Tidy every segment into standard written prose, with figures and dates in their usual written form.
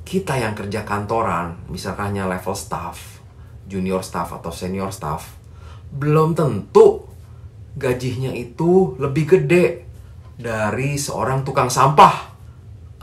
kita yang kerja kantoran, misalkannya level staff, junior staff atau senior staff, belum tentu gajinya itu lebih gede dari seorang tukang sampah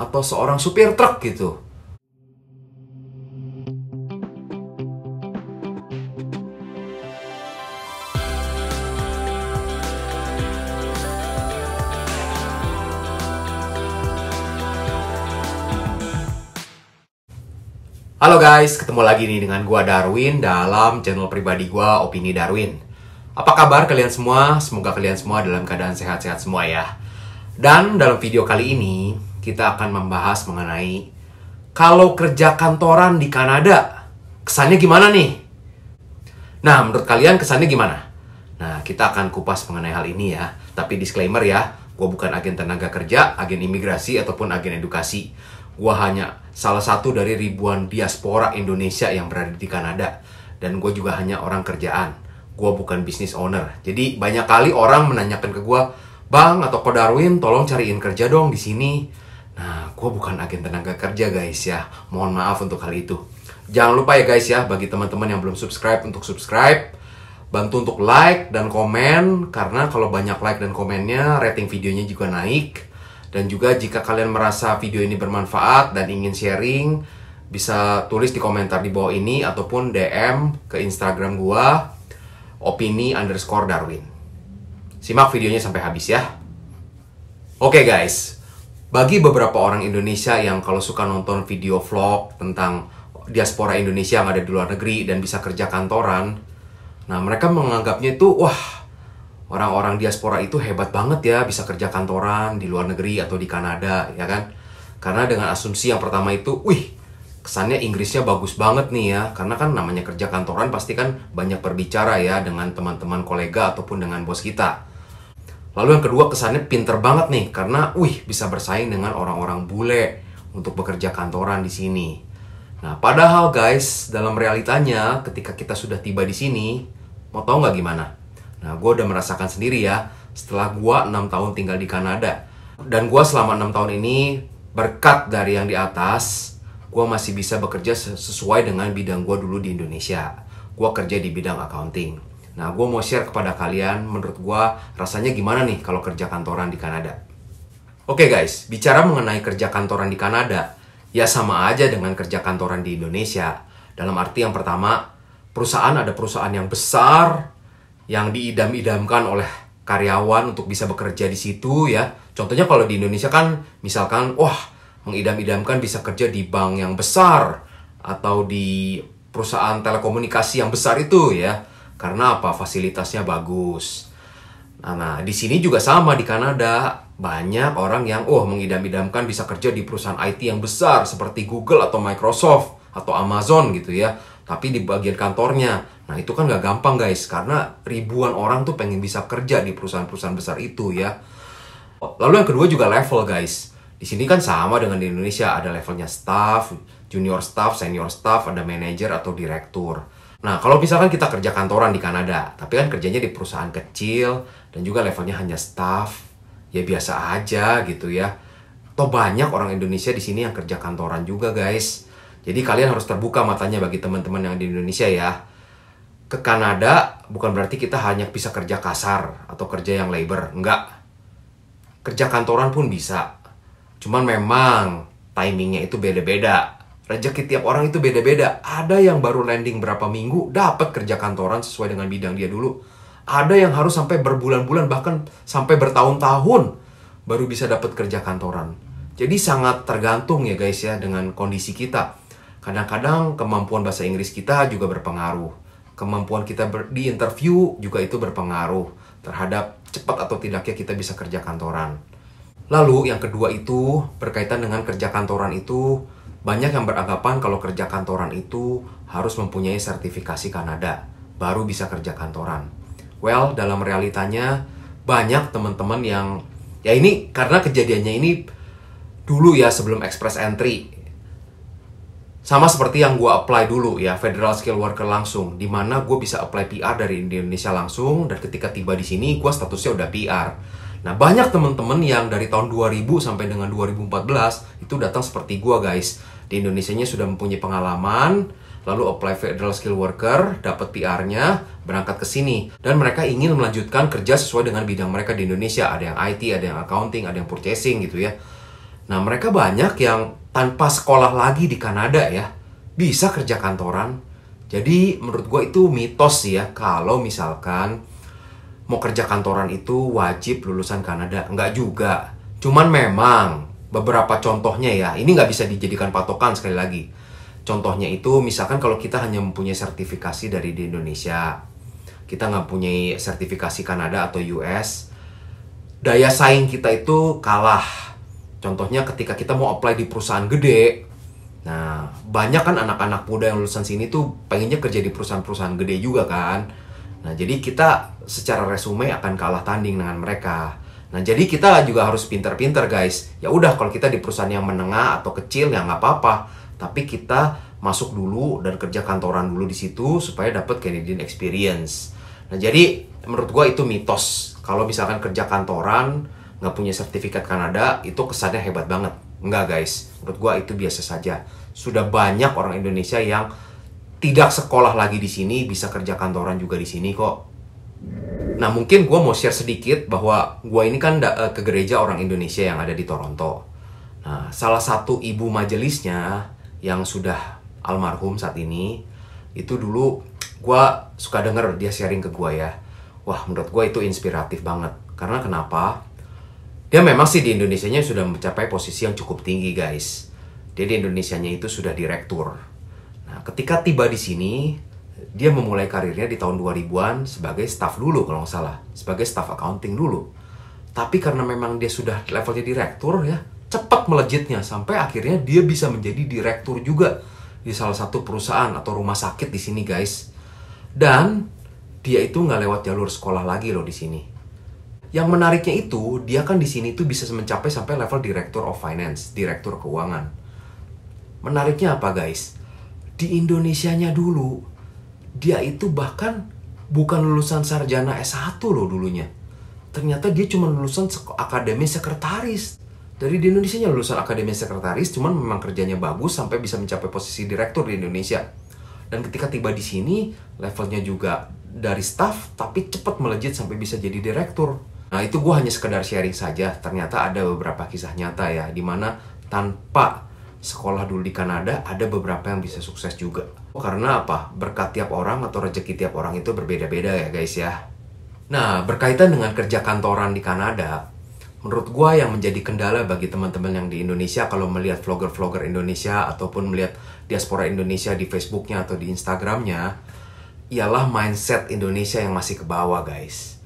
atau seorang supir truk gitu. Halo guys, ketemu lagi nih dengan gua Darwin dalam channel pribadi gua, Opini Darwin. Apa kabar kalian semua? Semoga kalian semua dalam keadaan sehat-sehat semua ya. Dan dalam video kali ini kita akan membahas mengenai kalau kerja kantoran di Kanada, kesannya gimana nih? Nah, menurut kalian kesannya gimana? Nah, kita akan kupas mengenai hal ini ya. Tapi disclaimer ya, gua bukan agen tenaga kerja, agen imigrasi, ataupun agen edukasi. Gua hanya salah satu dari ribuan diaspora Indonesia yang berada di Kanada. Dan gue juga hanya orang kerjaan. Gue bukan business owner. Jadi banyak kali orang menanyakan ke gue, "Bang atau Ko Darwin, tolong cariin kerja dong di sini." Nah, gue bukan agen tenaga kerja guys ya. Mohon maaf untuk hal itu. Jangan lupa ya guys ya, bagi teman-teman yang belum subscribe, untuk subscribe. Bantu untuk like dan komen. Karena kalau banyak like dan komennya, rating videonya juga naik. Dan juga jika kalian merasa video ini bermanfaat dan ingin sharing, bisa tulis di komentar di bawah ini ataupun DM ke Instagram gua, opini_Darwin. Simak videonya sampai habis ya. Oke guys, bagi beberapa orang Indonesia yang kalau suka nonton video vlog tentang diaspora Indonesia yang ada di luar negeri dan bisa kerja kantoran, nah mereka menganggapnya itu, wah, orang-orang diaspora itu hebat banget ya, bisa kerja kantoran di luar negeri atau di Kanada, ya kan? Karena dengan asumsi yang pertama itu, wih, kesannya Inggrisnya bagus banget nih ya. Karena kan namanya kerja kantoran pasti kan banyak berbicara ya dengan teman-teman kolega ataupun dengan bos kita. Lalu yang kedua, kesannya pinter banget nih, karena wih, bisa bersaing dengan orang-orang bule untuk bekerja kantoran di sini. Nah, padahal guys, dalam realitanya ketika kita sudah tiba di sini, mau tahu nggak gimana? Nah, gue udah merasakan sendiri ya, setelah gue 6 tahun tinggal di Kanada. Dan gue selama 6 tahun ini, berkat dari yang di atas, gue masih bisa bekerja sesuai dengan bidang gue dulu di Indonesia. Gue kerja di bidang accounting. Nah, gue mau share kepada kalian, menurut gue rasanya gimana nih kalau kerja kantoran di Kanada. Oke guys, bicara mengenai kerja kantoran di Kanada, ya sama aja dengan kerja kantoran di Indonesia. Dalam arti yang pertama, ada perusahaan yang besar, yang diidam-idamkan oleh karyawan untuk bisa bekerja di situ ya. Contohnya kalau di Indonesia kan misalkan, wah, mengidam-idamkan bisa kerja di bank yang besar atau di perusahaan telekomunikasi yang besar itu ya. Karena apa? Fasilitasnya bagus. Nah, di sini juga sama di Kanada. Banyak orang yang mengidam-idamkan bisa kerja di perusahaan IT yang besar seperti Google atau Microsoft atau Amazon gitu ya. Tapi di bagian kantornya, nah itu kan gak gampang guys, karena ribuan orang tuh pengen bisa kerja di perusahaan-perusahaan besar itu ya. Lalu yang kedua juga level guys. Di sini kan sama dengan di Indonesia, ada levelnya staff, junior staff, senior staff, ada manajer atau direktur. Nah, kalau misalkan kita kerja kantoran di Kanada, tapi kan kerjanya di perusahaan kecil dan juga levelnya hanya staff, ya biasa aja gitu ya. Toh banyak orang Indonesia di sini yang kerja kantoran juga guys. Jadi kalian harus terbuka matanya bagi teman-teman yang di Indonesia ya. Ke Kanada bukan berarti kita hanya bisa kerja kasar atau kerja yang labor. Enggak. Kerja kantoran pun bisa. Cuman memang timingnya itu beda-beda. Rezeki tiap orang itu beda-beda. Ada yang baru landing berapa minggu dapat kerja kantoran sesuai dengan bidang dia dulu. Ada yang harus sampai berbulan-bulan bahkan sampai bertahun-tahun baru bisa dapat kerja kantoran. Jadi sangat tergantung ya guys ya dengan kondisi kita. Kadang-kadang kemampuan bahasa Inggris kita juga berpengaruh. Kemampuan kita di interview juga itu berpengaruh terhadap cepat atau tidaknya kita bisa kerja kantoran. Lalu yang kedua itu berkaitan dengan kerja kantoran itu, banyak yang beranggapan kalau kerja kantoran itu harus mempunyai sertifikasi Kanada baru bisa kerja kantoran. Well, dalam realitanya banyak teman-teman yang, ya ini karena kejadiannya ini dulu ya sebelum Express Entry. Sama seperti yang gue apply dulu ya, Federal Skilled Worker langsung, dimana gue bisa apply PR dari Indonesia langsung, dan ketika tiba di sini gue statusnya udah PR. Nah, banyak teman-teman yang dari tahun 2000 sampai dengan 2014 itu datang seperti gue guys. Di Indonesianya sudah mempunyai pengalaman, lalu apply federal skill worker, dapat PR-nya, berangkat ke sini. Dan mereka ingin melanjutkan kerja sesuai dengan bidang mereka di Indonesia. Ada yang IT, ada yang accounting, ada yang purchasing gitu ya. Nah, mereka banyak yang tanpa sekolah lagi di Kanada ya, bisa kerja kantoran. Jadi menurut gue itu mitos sih ya, kalau misalkan mau kerja kantoran itu wajib lulusan Kanada. Enggak juga. Cuman memang beberapa contohnya ya, ini nggak bisa dijadikan patokan sekali lagi. Contohnya itu misalkan kalau kita hanya mempunyai sertifikasi dari di Indonesia, kita nggak punya sertifikasi Kanada atau US, daya saing kita itu kalah. Contohnya ketika kita mau apply di perusahaan gede, nah banyak kan anak-anak muda yang lulusan sini tuh pengennya kerja di perusahaan-perusahaan gede juga kan. Nah jadi kita secara resume akan kalah tanding dengan mereka. Nah jadi kita juga harus pinter-pinter guys. Ya udah kalau kita di perusahaan yang menengah atau kecil ya nggak apa-apa. Tapi kita masuk dulu dan kerja kantoran dulu di situ supaya dapat Canadian experience. Nah jadi menurut gue itu mitos. Kalau misalkan kerja kantoran nggak punya sertifikat Kanada itu kesannya hebat banget. Enggak guys, menurut gue itu biasa saja. Sudah banyak orang Indonesia yang tidak sekolah lagi di sini bisa kerja kantoran juga di sini kok. Nah mungkin gue mau share sedikit bahwa gue ini kan ke gereja orang Indonesia yang ada di Toronto. Nah salah satu ibu majelisnya yang sudah almarhum saat ini, itu dulu gue suka denger dia sharing ke gue ya. Wah menurut gue itu inspiratif banget. Karena kenapa? Dia memang sih di Indonesianya sudah mencapai posisi yang cukup tinggi guys. Dia di Indonesianya itu sudah direktur. Nah, ketika tiba di sini, dia memulai karirnya di tahun 2000-an sebagai staff dulu kalau nggak salah. Sebagai staff accounting dulu. Tapi karena memang dia sudah levelnya direktur ya, cepat melejitnya. Sampai akhirnya dia bisa menjadi direktur juga di salah satu perusahaan atau rumah sakit di sini guys. Dan dia itu nggak lewat jalur sekolah lagi loh di sini. Yang menariknya itu, dia kan di sini tuh bisa mencapai sampai level Director of Finance, Direktur Keuangan. Menariknya apa guys? Di Indonesianya dulu, dia itu bahkan bukan lulusan sarjana S1 loh dulunya. Ternyata dia cuma lulusan akademi sekretaris. Dari di Indonesianya lulusan akademi sekretaris, cuman memang kerjanya bagus sampai bisa mencapai posisi direktur di Indonesia. Dan ketika tiba di sini, levelnya juga dari staff, tapi cepat melejit sampai bisa jadi direktur. Nah itu gue hanya sekedar sharing saja. Ternyata ada beberapa kisah nyata ya, dimana tanpa sekolah dulu di Kanada, ada beberapa yang bisa sukses juga. Karena apa? Berkat tiap orang atau rezeki tiap orang itu berbeda-beda ya guys ya. Nah, berkaitan dengan kerja kantoran di Kanada, menurut gua yang menjadi kendala bagi teman-teman yang di Indonesia kalau melihat vlogger-vlogger Indonesia ataupun melihat diaspora Indonesia di Facebooknya atau di Instagramnya, ialah mindset Indonesia yang masih ke bawah guys.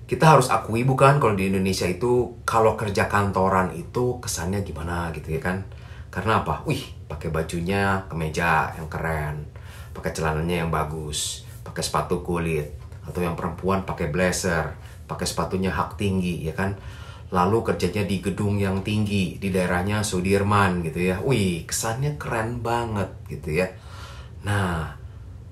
Kita harus akui bukan kalau di Indonesia itu kalau kerja kantoran itu kesannya gimana gitu ya kan. Karena apa? Wih, pakai bajunya kemeja yang keren, pakai celananya yang bagus, pakai sepatu kulit, atau yang perempuan pakai blazer, pakai sepatunya hak tinggi, ya kan? Lalu kerjanya di gedung yang tinggi, di daerahnya Sudirman gitu ya. Wih, kesannya keren banget gitu ya. Nah,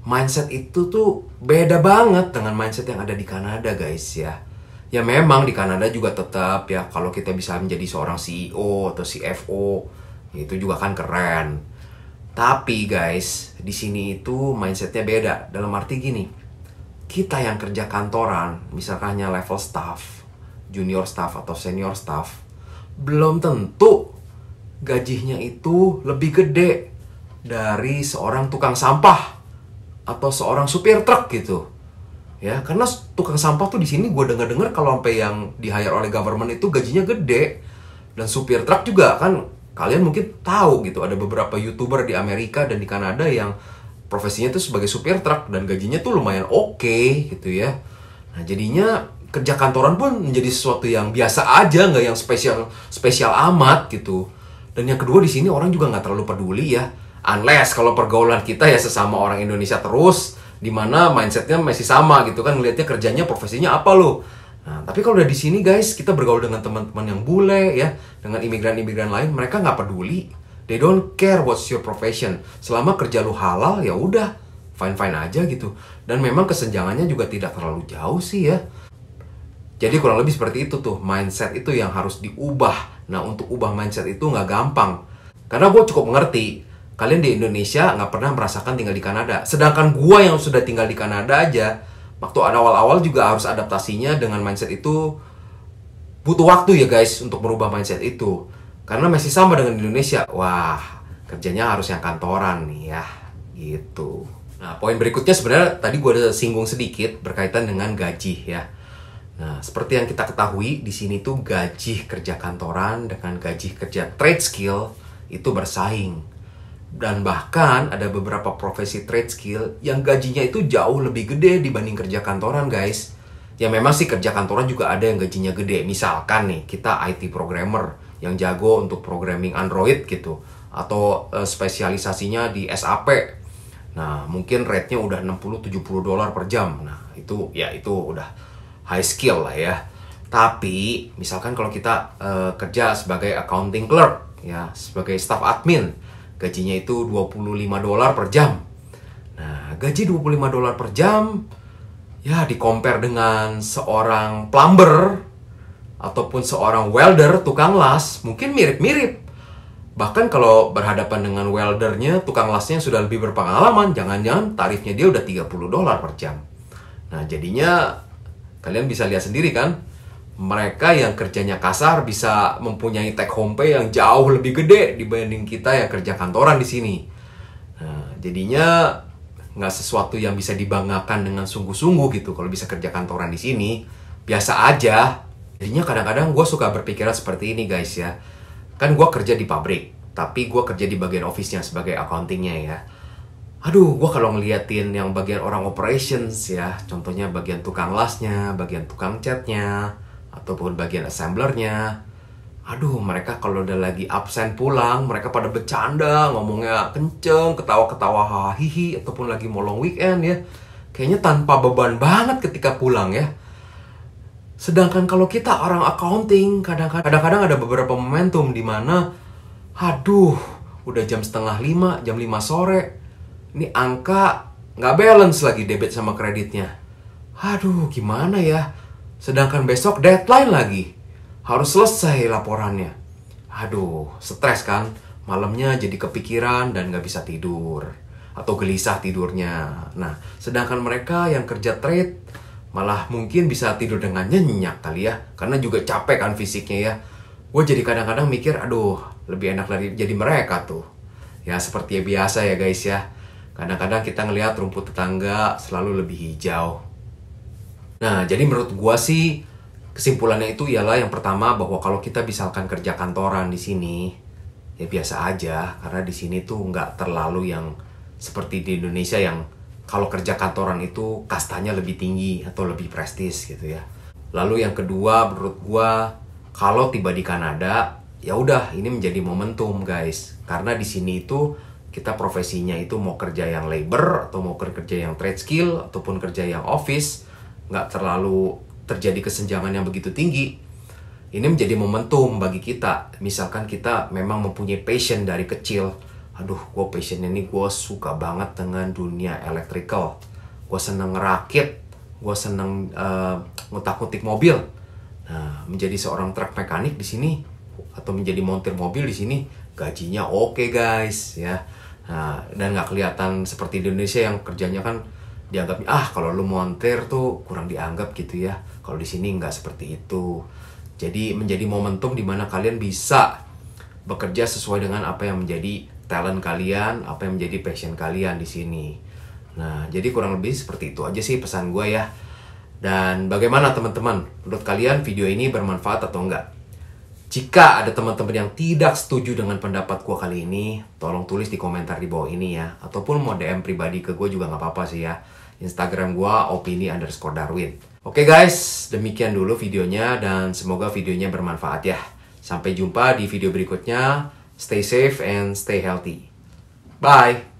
mindset itu tuh beda banget dengan mindset yang ada di Kanada guys ya. Ya memang di Kanada juga tetap ya, kalau kita bisa menjadi seorang CEO atau CFO, itu juga kan keren. Tapi guys, di sini itu mindsetnya beda. Dalam arti gini, kita yang kerja kantoran, misalkan hanya level staff, junior staff atau senior staff, belum tentu gajinya itu lebih gede dari seorang tukang sampah atau seorang supir truk gitu. Ya, karena tukang sampah tuh di sini gue dengar kalau sampai yang di-hire oleh government itu gajinya gede. Dan supir truk juga kan, kalian mungkin tahu gitu, ada beberapa YouTuber di Amerika dan di Kanada yang profesinya tuh sebagai supir truk dan gajinya tuh lumayan oke gitu ya. Nah, jadinya kerja kantoran pun menjadi sesuatu yang biasa aja, nggak yang spesial amat gitu. Dan yang kedua di sini orang juga nggak terlalu peduli ya. Unless kalau pergaulan kita ya sesama orang Indonesia terus, dimana mindsetnya masih sama gitu kan, ngelihatnya kerjanya profesinya apa loh. Nah, tapi kalau udah di sini guys, kita bergaul dengan teman-teman yang bule ya, dengan imigran-imigran lain, mereka nggak peduli. They don't care what's your profession. Selama kerja lu halal ya udah, fine-fine aja gitu. Dan memang kesenjangannya juga tidak terlalu jauh sih ya. Jadi kurang lebih seperti itu tuh, mindset itu yang harus diubah. Nah untuk ubah mindset itu nggak gampang. Karena gue cukup mengerti, kalian di Indonesia nggak pernah merasakan tinggal di Kanada. Sedangkan gua yang sudah tinggal di Kanada aja, waktu awal-awal juga harus adaptasinya dengan mindset itu. Butuh waktu ya guys untuk merubah mindset itu. Karena masih sama dengan Indonesia. Wah, kerjanya harus yang kantoran nih ya, gitu. Nah, poin berikutnya sebenarnya tadi gue udah singgung sedikit berkaitan dengan gaji ya. Nah, seperti yang kita ketahui di sini tuh gaji kerja kantoran dengan gaji kerja trade skill itu bersaing. Dan bahkan ada beberapa profesi trade skill yang gajinya itu jauh lebih gede dibanding kerja kantoran guys. Ya memang sih kerja kantoran juga ada yang gajinya gede. Misalkan nih kita IT programmer yang jago untuk programming Android gitu. Atau spesialisasinya di SAP. Nah mungkin rate-nya udah 60-70 dolar per jam. Nah itu udah high skill lah ya. Tapi misalkan kalau kita kerja sebagai accounting clerk ya, sebagai staff admin, gajinya itu 25 dolar per jam. Nah, gaji 25 dolar per jam ya di-compare dengan seorang plumber ataupun seorang welder, tukang las, mungkin mirip-mirip. Bahkan kalau berhadapan dengan weldernya, tukang lasnya sudah lebih berpengalaman, jangan-jangan tarifnya dia udah 30 dolar per jam. Nah, jadinya kalian bisa lihat sendiri kan, mereka yang kerjanya kasar bisa mempunyai take home pay yang jauh lebih gede dibanding kita yang kerja kantoran di sini. Nah, jadinya nggak sesuatu yang bisa dibanggakan dengan sungguh-sungguh gitu kalau bisa kerja kantoran di sini. Biasa aja. Jadinya kadang-kadang gue suka berpikiran seperti ini guys ya. Kan gue kerja di pabrik, tapi gue kerja di bagian office-nya sebagai accounting-nya ya. Aduh, gue kalau ngeliatin yang bagian orang operations ya, contohnya bagian tukang lasnya, bagian tukang catnya, ataupun bagian assemblernya. Aduh, mereka kalau udah lagi absen pulang, mereka pada bercanda, ngomongnya kenceng, ketawa-ketawa hahihi, ataupun lagi mau long weekend ya. Kayaknya tanpa beban banget ketika pulang ya. Sedangkan kalau kita orang accounting, kadang-kadang ada beberapa momentum di mana, aduh, udah jam 4:30, jam 5 sore, ini angka nggak balance lagi debit sama kreditnya. Aduh, gimana ya? Sedangkan besok deadline lagi. Harus selesai laporannya. Aduh, stres kan? Malamnya jadi kepikiran dan nggak bisa tidur. Atau gelisah tidurnya. Nah, sedangkan mereka yang kerja trade, malah mungkin bisa tidur dengan nyenyak kali ya. Karena juga capek kan fisiknya ya. Gue jadi kadang-kadang mikir, aduh, lebih enak lagi jadi mereka tuh. Ya, seperti biasa ya guys ya. Kadang-kadang kita ngelihat rumput tetangga selalu lebih hijau. Nah, jadi menurut gua sih kesimpulannya itu ialah yang pertama bahwa kalau kita misalkan kerja kantoran di sini ya biasa aja, karena di sini tuh nggak terlalu yang seperti di Indonesia yang kalau kerja kantoran itu kastanya lebih tinggi atau lebih prestis gitu ya. Lalu yang kedua menurut gua kalau tiba di Kanada ya udah ini menjadi momentum guys, karena di sini itu kita profesinya itu mau kerja yang labor atau mau kerja yang trade skill ataupun kerja yang office, nggak terlalu terjadi kesenjangan yang begitu tinggi. Ini menjadi momentum bagi kita. Misalkan kita memang mempunyai passion dari kecil. Aduh, gue passionnya ini gue suka banget dengan dunia electrical. Gue seneng ngerakit, gue seneng ngutak-ngutik mobil. Nah, menjadi seorang truk mekanik di sini atau menjadi montir mobil di sini gajinya oke guys ya. Nah, dan nggak kelihatan seperti di Indonesia yang kerjanya kan dianggapnya kalau lu montir tuh kurang dianggap gitu ya. Kalau di sini nggak seperti itu. Jadi menjadi momentum di mana kalian bisa bekerja sesuai dengan apa yang menjadi talent kalian, apa yang menjadi passion kalian di sini. Nah, jadi kurang lebih seperti itu aja sih pesan gue ya. Dan bagaimana teman-teman? Menurut kalian video ini bermanfaat atau enggak? Jika ada teman-teman yang tidak setuju dengan pendapat gue kali ini, tolong tulis di komentar di bawah ini ya. Ataupun mau DM pribadi ke gue juga nggak apa-apa sih ya. Instagram gue opini_Darwin. Oke guys, demikian dulu videonya dan semoga videonya bermanfaat ya. Sampai jumpa di video berikutnya. Stay safe and stay healthy. Bye!